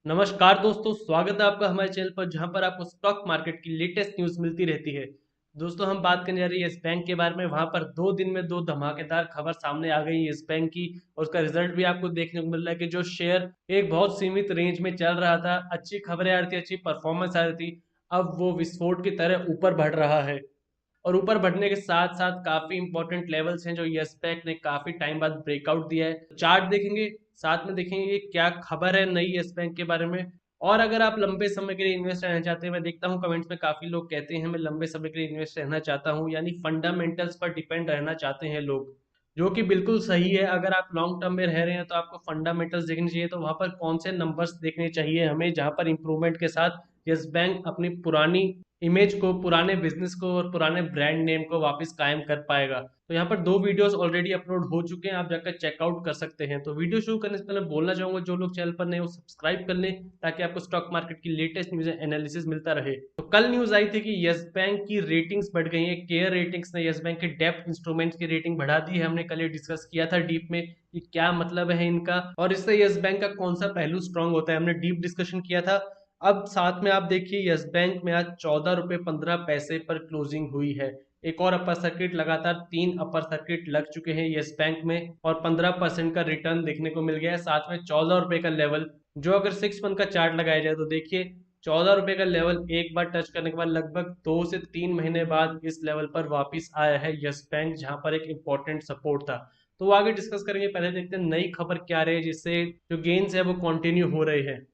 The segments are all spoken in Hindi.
नमस्कार दोस्तों, स्वागत है आपका हमारे चैनल पर जहां पर आपको स्टॉक मार्केट की लेटेस्ट न्यूज़ मिलती रहती है। दोस्तों, हम बात करने जा रहे हैं यस बैंक के बारे में। वहां पर 2 दिन में 2 धमाकेदार खबर सामने आ गई यस बैंक की और उसका रिजल्ट भी आपको देखने को मिल रहा है कि जो शेयर एक बहुत सीमित रेंज में चल रहा था, अच्छी खबरें आ रही थी, अच्छी परफॉर्मेंस आ रही थी, अब वो विस्फोट की तरह ऊपर बढ़ रहा है। और ऊपर बढ़ने के साथ साथ काफी इंपॉर्टेंट लेवल्स हैं जो यस बैंक ने काफी टाइम बाद ब्रेकआउट दिया है। चार्ट देखेंगे, साथ में देखेंगे कि क्या खबर है नई यस बैंक के बारे में। और अगर आप लंबे समय के लिए इन्वेस्ट रहना चाहते हैं, मैं देखता हूँ कमेंट्स में काफी लोग कहते हैं मैं लंबे समय के लिए इन्वेस्ट रहना चाहता हूँ, यानी फंडामेंटल्स पर डिपेंड रहना चाहते हैं लोग, जो कि बिल्कुल सही है। अगर आप लॉन्ग टर्म में रह रहे हैं तो आपको फंडामेंटल्स देखने चाहिए। तो वहां पर कौन से नंबर्स देखने चाहिए हमें जहां पर इंप्रूवमेंट के साथ यस बैंक अपनी पुरानी इमेज को, पुराने बिजनेस को और पुराने ब्रांड नेम को वापस कायम कर पाएगा। तो यहाँ पर 2 वीडियोस ऑलरेडी अपलोड हो चुके हैं, आप जाकर चेकआउट कर सकते हैं। तो वीडियो शुरू करने से पहले बोलना चाहूंगा, जो लोग चैनल पर नए वो सब्सक्राइब कर लें ताकि आपको स्टॉक मार्केट की लेटेस्ट न्यूज एनालिसिस मिलता रहे। तो कल न्यूज आई थी कि यस बैंक की रेटिंग्स बढ़ गई है। केयर रेटिंग्स ने यस बैंक के डेप्ट इंस्ट्रूमेंट्स की रेटिंग बढ़ा दी है। हमने कल ये डिस्कस किया था डीप में कि क्या मतलब है इनका और इससे यस बैंक का कौन सा पहलू स्ट्रांग होता है, हमने डीप डिस्कशन किया था। अब साथ में आप देखिए यस बैंक में आज 14 रुपये 15 पैसे पर क्लोजिंग हुई है। एक और अपर सर्किट, लगातार 3 अपर सर्किट लग चुके हैं यस बैंक में और 15% का रिटर्न देखने को मिल गया है। साथ में 14 रुपए का लेवल, जो अगर 6 मंथ का चार्ट लगाया जाए तो देखिए 14 रुपए का लेवल एक बार टच करने के बाद लगभग 2 से 3 महीने बाद इस लेवल पर वापिस आया है यस बैंक, जहां पर एक इंपॉर्टेंट सपोर्ट था। तो वो आगे डिस्कस करेंगे, पहले देखते हैं नई खबर क्या रही है जिससे जो गेन्स है वो कंटिन्यू हो रहे हैं।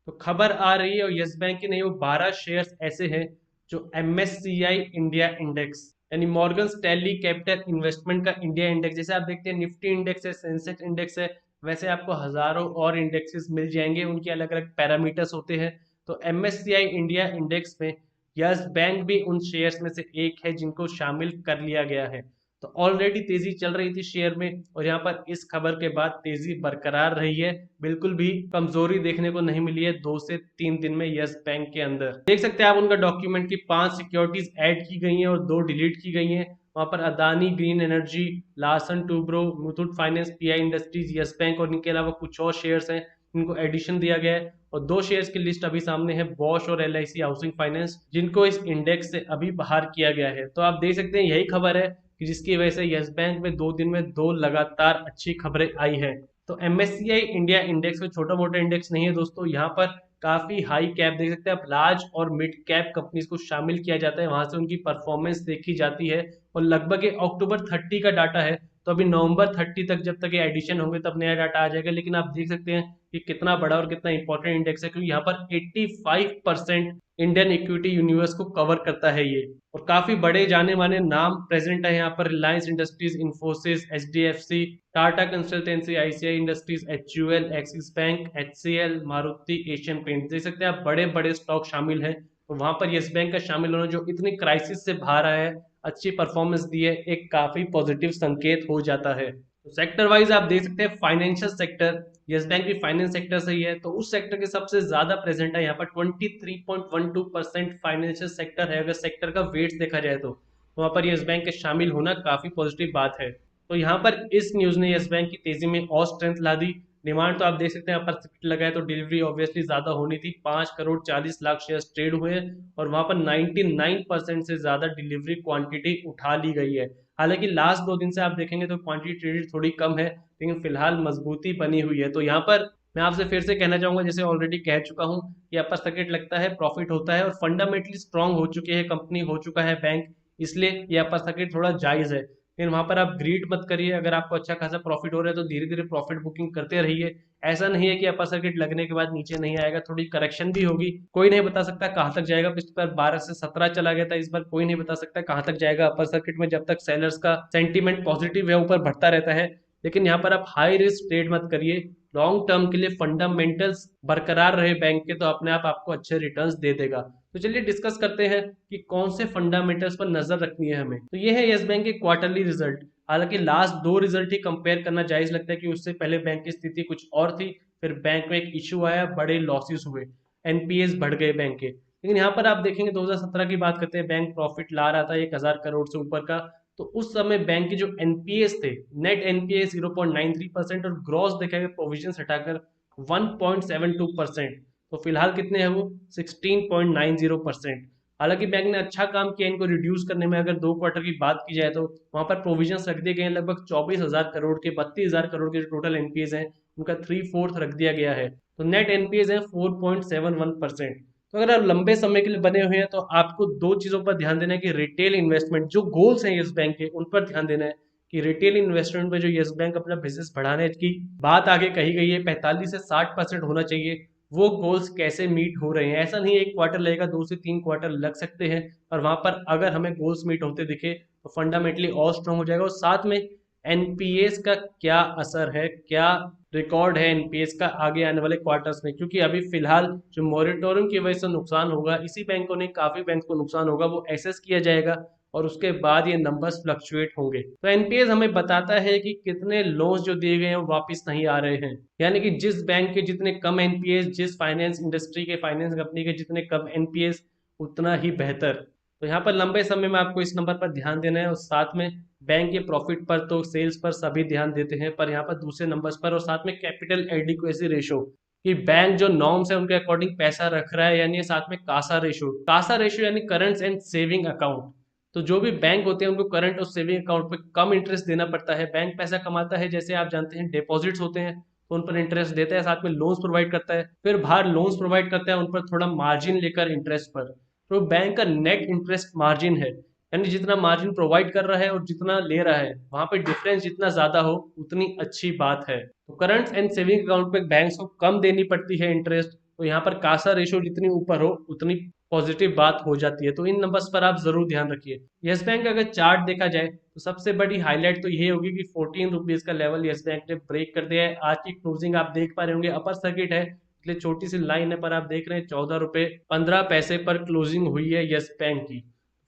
तो खबर आ रही है और यस बैंक के नहीं, वो 12 शेयर्स ऐसे हैं जो MSCI इंडिया इंडेक्स, यानी मॉर्गन स्टैनली कैपिटल इन्वेस्टमेंट का इंडिया इंडेक्स, जैसे आप देखते हैं निफ्टी इंडेक्स है, सेंसेक्स इंडेक्स है, वैसे आपको हजारों और इंडेक्सेस मिल जाएंगे, उनके अलग अलग पैरामीटर्स होते हैं। तो MSCI इंडिया इंडेक्स में यस बैंक भी उन शेयर्स में से एक है जिनको शामिल कर लिया गया है। तो ऑलरेडी तेजी चल रही थी शेयर में और यहाँ पर इस खबर के बाद तेजी बरकरार रही है, बिल्कुल भी कमजोरी देखने को नहीं मिली है 2 से 3 दिन में यस बैंक के अंदर। देख सकते हैं आप उनका डॉक्यूमेंट की 5 सिक्योरिटीज ऐड की गई हैं और 2 डिलीट की गई हैं। वहां पर Adani green energy, Larsen Toubro, Muthoot finance, pi industries, yes bank और इनके अलावा कुछ और शेयर्स हैं, इनको एडिशन दिया गया है। और 2 शेयर्स की लिस्ट अभी सामने है, बॉश और LIC हाउसिंग फाइनेंस, जिनको इस इंडेक्स से अभी बाहर किया गया है। तो आप देख सकते हैं यही खबर है कि जिसकी वजह से यस बैंक में 2 दिन में 2 लगातार अच्छी खबरें आई है। तो MSCI इंडिया इंडेक्स में छोटा मोटा इंडेक्स नहीं है दोस्तों, यहाँ पर काफी हाई कैप देख सकते हैं आप, लार्ज और मिड कैप कंपनीज को शामिल किया जाता है, वहां से उनकी परफॉर्मेंस देखी जाती है। और लगभग ये अक्टूबर 30 का डाटा है, तो अभी नवंबर 30 तक जब तक ये एडिशन होंगे तब नया डाटा आ जाएगा। लेकिन आप देख सकते हैं कि कितना बड़ा और कितना इंपॉर्टेंट इंडेक्स है, क्योंकि यहाँ पर 85% इंडियन इक्विटी यूनिवर्स को कवर करता है ये। और काफी बड़े जाने माने नाम प्रेजेंट है यहाँ पर, Reliance Industries, Infosys, HDFC, Tata consultancy, ICI industries, HUL, Axis Bank, HCL, Maruti, Asian paint, देख सकते हैं आप बड़े बड़े स्टॉक शामिल हैं। तो वहां पर यस बैंक का शामिल होना, जो इतनी क्राइसिस से बाहर आया है, अच्छी परफॉर्मेंस दी है, एक काफी पॉजिटिव संकेत हो जाता है। तो सेक्टर वाइज आप देख सकते हैं फाइनेंशियल सेक्टर, यस बैंक भी फाइनेंस सेक्टर से ही है, तो उस सेक्टर के सबसे ज्यादा प्रेजेंट है यहाँ पर 23.12% फाइनेंशियल सेक्टर है। अगर सेक्टर का वेट देखा जाए तो वहां पर यस बैंक के शामिल होना काफी पॉजिटिव बात है। तो यहाँ पर इस न्यूज ने यस बैंक की तेजी में और स्ट्रेंथ ला दी। डिमांड तो आप देख सकते हैं, यहाँ पर लगाए तो डिलीवरी ऑब्वियसली ज्यादा होनी थी, 5 करोड़ 40 लाख शेयर ट्रेड हुए हैं और वहां पर 99% से ज्यादा डिलीवरी क्वांटिटी उठा ली गई है। हालांकि लास्ट 2 दिन से आप देखेंगे तो क्वांटिटी ट्रेडेड थोड़ी कम है, लेकिन फिलहाल मजबूती बनी हुई है। तो यहाँ पर मैं आपसे फिर से कहना चाहूंगा, जैसे ऑलरेडी कह चुका हूँ, कि अपर सर्किट लगता है, प्रॉफिट होता है और फंडामेंटली स्ट्रांग हो चुकी है कंपनी, हो चुका है बैंक, इसलिए ये अपर सर्किट थोड़ा जायज है। लेकिन वहां पर आप ग्रीड मत करिए, अगर आपको अच्छा खासा प्रॉफिट हो रहा है तो धीरे धीरे प्रॉफिट बुकिंग करते रहिए। ऐसा नहीं है कि अपर सर्किट लगने के बाद नीचे नहीं आएगा, थोड़ी करेक्शन भी होगी, कोई नहीं बता सकता कहाँ तक जाएगा। पिछली बार 12 से 17 चला गया था, इस बार कोई नहीं बता सकता कहाँ तक जाएगा अपर सर्किट में, जब तक सेलर्स का सेंटीमेंट पॉजिटिव है, ऊपर बढ़ता रहता है। लेकिन यहाँ पर आप हाई रिस्क ट्रेड मत करिए, लॉन्ग टर्म के लिए फंडामेंटल्स बरकरार रहे बैंक के तो अपने आप आपको अच्छे रिटर्न्स दे देगा। तो चलिए डिस्कस करते हैं कि कौन से फंडामेंटल्स पर नजर रखनी है हमें। तो ये है यस बैंक के क्वार्टरली रिजल्ट। हालांकि लास्ट 2 रिजल्ट ही कंपेयर करना जायज लगता है कि उससे पहले बैंक की स्थिति कुछ और थी, फिर बैंक में एक इशू आया, बड़े लॉसेस हुए, NPAs बढ़ गए बैंक के। लेकिन यहाँ पर आप देखेंगे 2017 की बात करते हैं, बैंक प्रॉफिट ला रहा था 1,000 करोड़ से ऊपर का। तो उस समय बैंक के जो NPAs थे, नेट NPA 0.93% और ग्रॉस देखा गया प्रोविजन हटाकर 1.72%। तो फिलहाल कितने हैं वो 16.90%। हालांकि बैंक ने अच्छा काम किया इनको रिड्यूस करने में। अगर 2 क्वार्टर की बात की जाए तो वहां पर प्रोविजंस रख दिए गए हैं लगभग 24,000 करोड़ के। 32,000 करोड़ के जो टोटल एनपीएज हैं उनका 3/4 रख दिया गया है। तो नेट एनपीएज है 4.71%। तो अगर आप लंबे समय के लिए बने हुए हैं तो आपको दो चीजों पर ध्यान देना है कि रिटेल इन्वेस्टमेंट जो गोल्स हैं यस बैंक के उन पर ध्यान देना है कि रिटेल इन्वेस्टमेंट में जो यस बैंक अपना बिजनेस बढ़ाने की बात आगे कही गई है 45 से 60% होना चाहिए, वो गोल्स कैसे मीट हो रहे हैं। ऐसा नहीं है 1 क्वार्टर लगेगा, 2 से 3 क्वार्टर लग सकते हैं, और वहां पर अगर हमें गोल्स मीट होते दिखे तो फंडामेंटली और स्ट्रॉन्ग हो जाएगा। और साथ में एनपीएस का क्या असर है, क्या रिकॉर्ड है एनपीएस का आगे आने वाले क्वार्टर्स में, क्योंकि अभी फिलहाल जो मॉरिटोरियम की वजह से नुकसान होगा, इसी बैंकों ने काफी बैंक को नुकसान होगा, वो एसेस किया जाएगा और उसके बाद ये नंबर्स फ्लक्चुएट होंगे। तो एनपीएस हमें बताता है कि कितने लोन्स जो दिए गए हैं वो वापस नहीं आ रहे हैं, यानी कि जिस बैंक के जितने कम एनपीएस, जिस फाइनेंस इंडस्ट्री के, फाइनेंस कंपनी के जितने कम एनपीएस उतना ही बेहतर। तो यहाँ पर लंबे समय में आपको इस नंबर पर ध्यान देना है। और साथ में बैंक के प्रॉफिट पर तो सेल्स पर सभी ध्यान देते हैं, पर यहाँ पर दूसरे नंबर्स पर, और साथ में कैपिटल एडिक्वेसी रेशो कि बैंक जो नॉर्म्स है उनके अकॉर्डिंग पैसा रख रहा है, यानी साथ में कासा रेशो। कासा रेशो यानी करंट एंड सेविंग अकाउंट। तो जो भी बैंक होते हैं उनको करंट और सेविंग अकाउंट पे कम इंटरेस्ट देना पड़ता है। बैंक पैसा कमाता है, जैसे आप जानते हैं डिपॉजिट्स होते हैं तो उन पर इंटरेस्ट देता है, साथ में लोन्स प्रोवाइड करता है, फिर बाहर लोन्स प्रोवाइड करता है उन पर थोड़ा मार्जिन लेकर इंटरेस्ट पर। तो बैंक का नेट इंटरेस्ट मार्जिन है, यानी जितना मार्जिन प्रोवाइड कर रहा है और जितना ले रहा है वहां पे डिफरेंस जितना ज्यादा हो उतनी अच्छी बात है। तो करंट एंड सेविंग अकाउंट पे बैंक्स को कम देनी पड़ती है इंटरेस्ट, तो यहाँ पर कासा रेशो जितनी ऊपर हो उतनी पॉजिटिव बात हो जाती है। तो इन नंबर्स पर आप जरूर ध्यान रखिए। यस बैंक का अगर चार्ट देखा जाए तो सबसे बड़ी हाईलाइट तो ये होगी कि 14 रुपीज का लेवल यस बैंक ने ब्रेक कर दिया है। आज की क्लोजिंग आप देख पा रहे होंगे, अपर सर्किट है इसलिए छोटी सी लाइन है, पर आप देख रहे हैं 14 रुपए 15 पैसे पर क्लोजिंग हुई है यस बैंक की।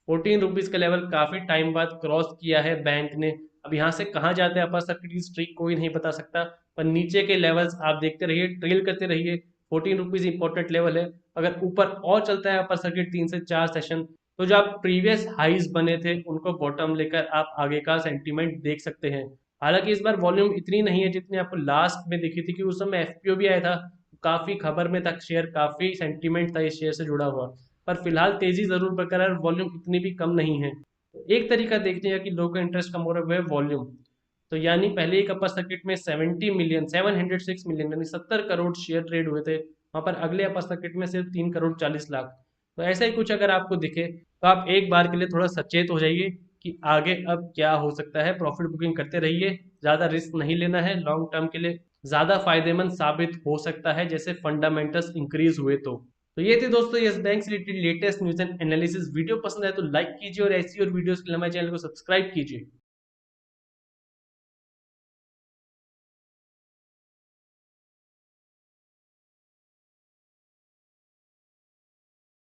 14 रुपीज का लेवल काफी टाइम बाद क्रॉस किया है बैंक ने। अब यहाँ से कहाँ जाते हैं अपर सर्किट की स्ट्रीक कोई नहीं बता सकता, पर नीचे के लेवल्स आप देखते रहिए, ट्रेल करते रहिए। 14 रुपीज इंपॉर्टेंट लेवल है। अगर ऊपर और चलता है अपर सर्किट 3 से 4 सेशन, तो जो आप प्रीवियस हाइज बने थे उनको बॉटम लेकर आप आगे का सेंटीमेंट देख सकते हैं। हालांकि इस बार वॉल्यूम इतनी नहीं है जितनी आपको लास्ट में दिखी थी, कि उस समय एफपीओ भी आया था, काफी खबर में तक शेयर, काफी सेंटीमेंट था इस शेयर से जुड़ा हुआ। पर फिलहाल तेजी जरूर बरकरार, वॉल्यूम इतनी भी कम नहीं है। तो एक तरीका देखने का कि लोगों का इंटरेस्ट कम हो रहा है वो है वॉल्यूम। तो यानी पहले एक अपर सर्किट में 706 मिलियन यानी 70 करोड़ शेयर ट्रेड हुए थे, वहां पर अगले अपर सर्किट में सिर्फ 3 करोड़ 40 लाख। तो ऐसा ही कुछ अगर आपको दिखे तो आप एक बार के लिए थोड़ा सचेत हो जाइए कि आगे अब क्या हो सकता है। प्रॉफिट बुकिंग करते रहिए, ज्यादा रिस्क नहीं लेना है, लॉन्ग टर्म के लिए ज्यादा फायदेमंद साबित हो सकता है जैसे फंडामेंटल्स इंक्रीज हुए तो ये थे दोस्तों यस बैंक से related latest news and analysis. Video पसंद आए तो लाइक कीजिए और ऐसी और वीडियोस के लिए हमारे चैनल को सब्सक्राइब कीजिए।